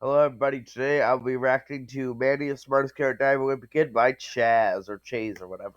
Hello everybody, today I'll be reacting to Manny, the smartest character ever would begin by Chaze or whatever.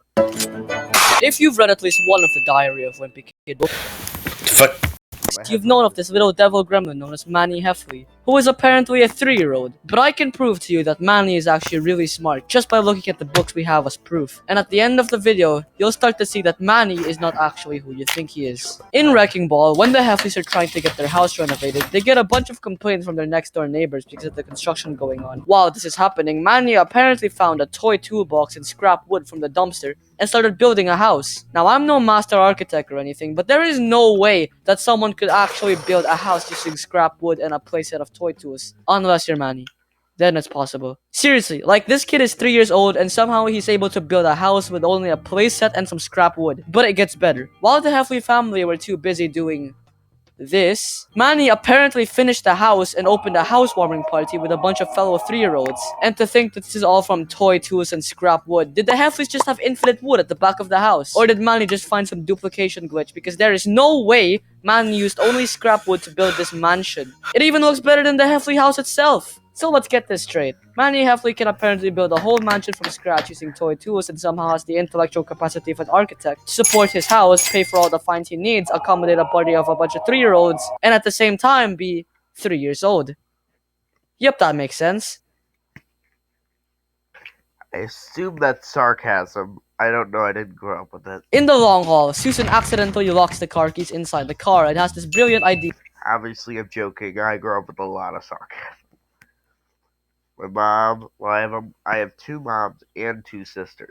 If you've read at least one of the Diary of Wimpy Kid books, Fuck. you've known of this little devil gremlin known as Manny Heffley, who is apparently a 3-year-old. But I can prove to you that Manny is actually really smart just by looking at the books we have as proof. And at the end of the video, you'll start to see that Manny is not actually who you think he is. In Wrecking Ball, when the Heffleys are trying to get their house renovated, they get a bunch of complaints from their next door neighbors because of the construction going on. While this is happening, Manny apparently found a toy toolbox and scrap wood from the dumpster and started building a house. Now, I'm no master architect or anything, but there is no way that someone could actually build a house using scrap wood and a playset of toy tools, unless you're Manny. Then it's possible. Seriously, like this kid is 3 years old and somehow he's able to build a house with only a playset and some scrap wood. But it gets better. While the Heffley family were too busy doing this, Manny apparently finished the house and opened a housewarming party with a bunch of fellow 3-year-olds. And to think that this is all from toy tools and scrap wood, did the Heffleys just have infinite wood at the back of the house? Or did Manny just find some duplication glitch? Because there is no way Manny used only scrap wood to build this mansion. It even looks better than the Heffley house itself. So let's get this straight. Manny Heffley can apparently build a whole mansion from scratch using toy tools and somehow has the intellectual capacity of an architect to support his house, pay for all the fines he needs, accommodate a party of a bunch of 3-year-olds, and at the same time be 3 years old. Yep, that makes sense. I assume that's sarcasm. I don't know, I didn't grow up with it. In the long haul, Susan accidentally locks the car keys inside the car and has this brilliant idea. Obviously, I'm joking. I grew up with a lot of sarcasm. My mom, well, I have 2 moms and 2 sisters.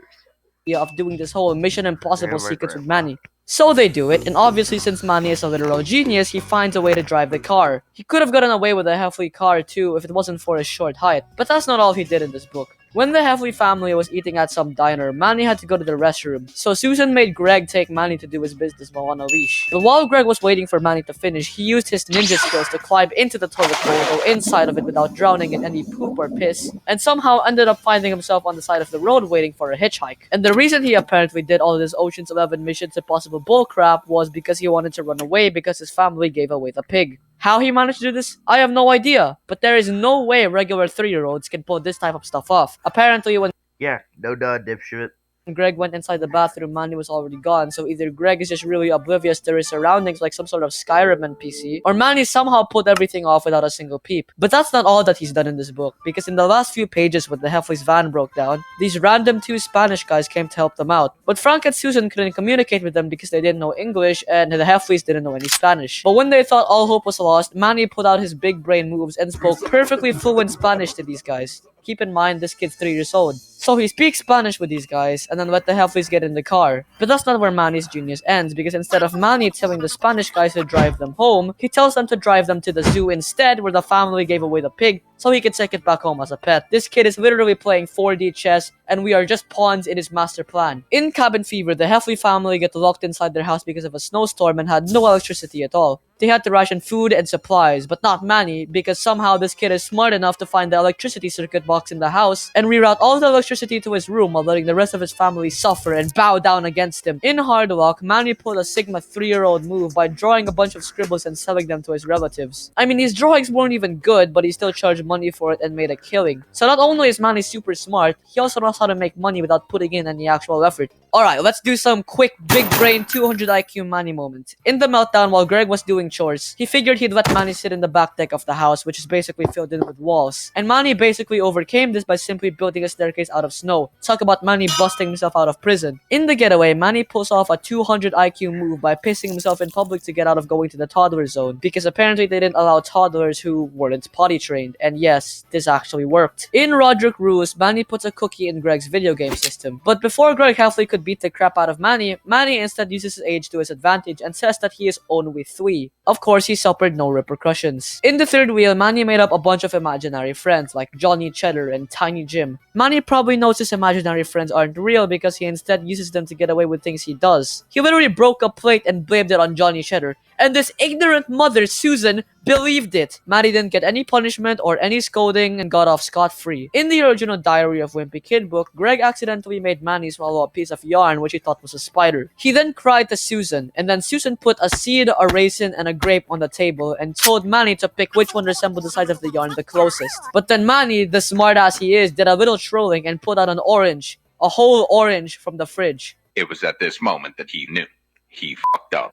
Of doing this whole Mission Impossible And my sequence with grandpa. Manny. So they do it, and obviously since Manny is a literal genius, he finds a way to drive the car. He could have gotten away with a Heffley car too if it wasn't for his short height, but that's not all he did in this book. When the Heffley family was eating at some diner, Manny had to go to the restroom, so Susan made Greg take Manny to do his business while on a leash. But while Greg was waiting for Manny to finish, he used his ninja skills to climb into the toilet bowl, go inside of it without drowning in any poop or piss, and somehow ended up finding himself on the side of the road waiting for a hitchhike. And the reason he apparently did all this Ocean's 11 Missions Impossible bullcrap was because he wanted to run away because his family gave away the pig. How he managed to do this, I have no idea, but there is no way regular 3-year-olds can pull this type of stuff off. Apparently when Yeah, no duh, dipshit. Greg went inside the bathroom, Manny was already gone, so either Greg is just really oblivious to his surroundings like some sort of Skyrim NPC, or Manny somehow pulled everything off without a single peep. But that's not all that he's done in this book, because in the last few pages when the Heffley's van broke down, these random 2 Spanish guys came to help them out. But Frank and Susan couldn't communicate with them because they didn't know English, and the Heffleys didn't know any Spanish. But when they thought all hope was lost, Manny pulled out his big brain moves and spoke perfectly fluent Spanish to these guys. Keep in mind, this kid's 3 years old. So he speaks Spanish with these guys, and then let the Heffleys get in the car. But that's not where Manny's genius ends, because instead of Manny telling the Spanish guys to drive them home, he tells them to drive them to the zoo instead, where the family gave away the pig, so he could take it back home as a pet. This kid is literally playing 4D chess, and we are just pawns in his master plan. In Cabin Fever, the Heffley family get locked inside their house because of a snowstorm and had no electricity at all. They had to ration food and supplies, but not Manny, because somehow this kid is smart enough to find the electricity circuit box in the house and reroute all the electricity to his room while letting the rest of his family suffer and bow down against him. In Hard Luck, Manny pulled a Sigma 3-year-old move by drawing a bunch of scribbles and selling them to his relatives. I mean, his drawings weren't even good, but he still charged money for it and made a killing. So not only is Manny super smart, he also knows how to make money without putting in any actual effort. Alright, let's do some quick big brain 200 IQ Manny moment. In the meltdown while Greg was doing chores, he figured he'd let Manny sit in the back deck of the house, which is basically filled in with walls. And Manny basically overcame this by simply building a staircase out of snow. Talk about Manny busting himself out of prison. In the getaway, Manny pulls off a 200 IQ move by pissing himself in public to get out of going to the toddler zone, because apparently they didn't allow toddlers who weren't potty trained. And yes, this actually worked. In Roderick Rules, Manny puts a cookie in Greg's video game system. But before Greg Heffley could beat the crap out of Manny, Manny instead uses his age to his advantage and says that he is only 3. Of course, he suffered no repercussions. In the third wheel, Manny made up a bunch of imaginary friends like Johnny Cheddar and Tiny Jim. Manny probably knows his imaginary friends aren't real because he instead uses them to get away with things he does. He literally broke a plate and blamed it on Johnny Cheddar, And this ignorant mother, Susan, believed it. Manny didn't get any punishment or any scolding and got off scot-free. In the original Diary of Wimpy Kid book, Greg accidentally made Manny swallow a piece of yarn which he thought was a spider. He then cried to Susan, and then Susan put a seed, a raisin, and a grape on the table and told Manny to pick which one resembled the size of the yarn the closest. But then Manny, the smartass he is, did a little trolling and pulled out an orange, a whole orange from the fridge. It was at this moment that he knew. He fucked up.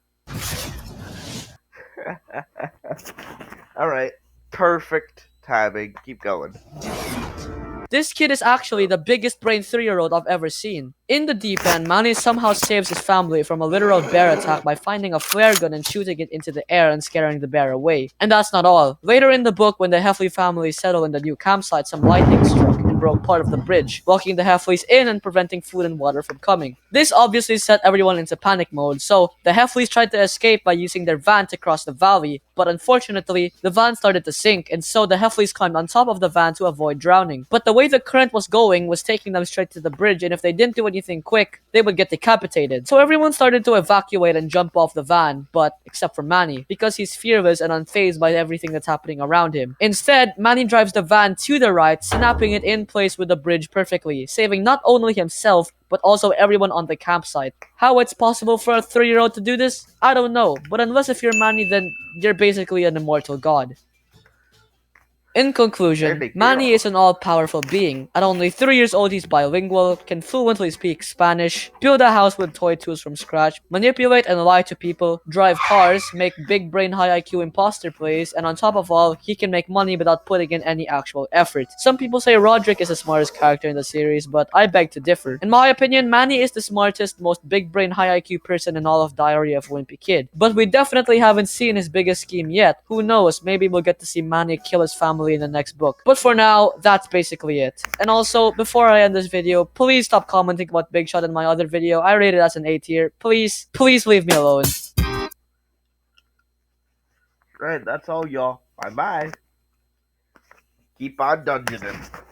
Alright. Perfect timing. Keep going. This kid is actually the biggest brain 3-year-old I've ever seen. In the deep end, Manny somehow saves his family from a literal bear attack by finding a flare gun and shooting it into the air and scaring the bear away. And that's not all. Later in the book, when the Heffley family settle in the new campsite, some lightning struck and broke part of the bridge, locking the Heffleys in and preventing food and water from coming. This obviously set everyone into panic mode, so the Heffleys tried to escape by using their van to cross the valley, but unfortunately, the van started to sink, and so the Heffleys climbed on top of the van to avoid drowning. But the way the current was going was taking them straight to the bridge, and if they didn't do anything quick, they would get decapitated. So everyone started to evacuate and jump off the van, but except for Manny, because he's fearless and unfazed by everything that's happening around him. Instead, Manny drives the van to the right, snapping it in place with the bridge perfectly, saving not only himself, but also everyone on the campsite. How it's possible for a 3-year-old to do this? I don't know, but unless if you're Manny, then you're basically an immortal god. In conclusion, Manny is an all-powerful being. At only 3 years old, he's bilingual, can fluently speak Spanish, build a house with toy tools from scratch, manipulate and lie to people, drive cars, make big brain high IQ imposter plays, and on top of all, he can make money without putting in any actual effort. Some people say Roderick is the smartest character in the series, but I beg to differ. In my opinion, Manny is the smartest, most big brain high IQ person in all of Diary of Wimpy Kid. But we definitely haven't seen his biggest scheme yet. Who knows, maybe we'll get to see Manny kill his family in the next book. But for now, that's basically it. And also, before I end this video, please stop commenting about Big Shot in my other video. I rated it as an A tier. Please leave me alone. Right, that's all, y'all. Bye bye. Keep on dungeoning.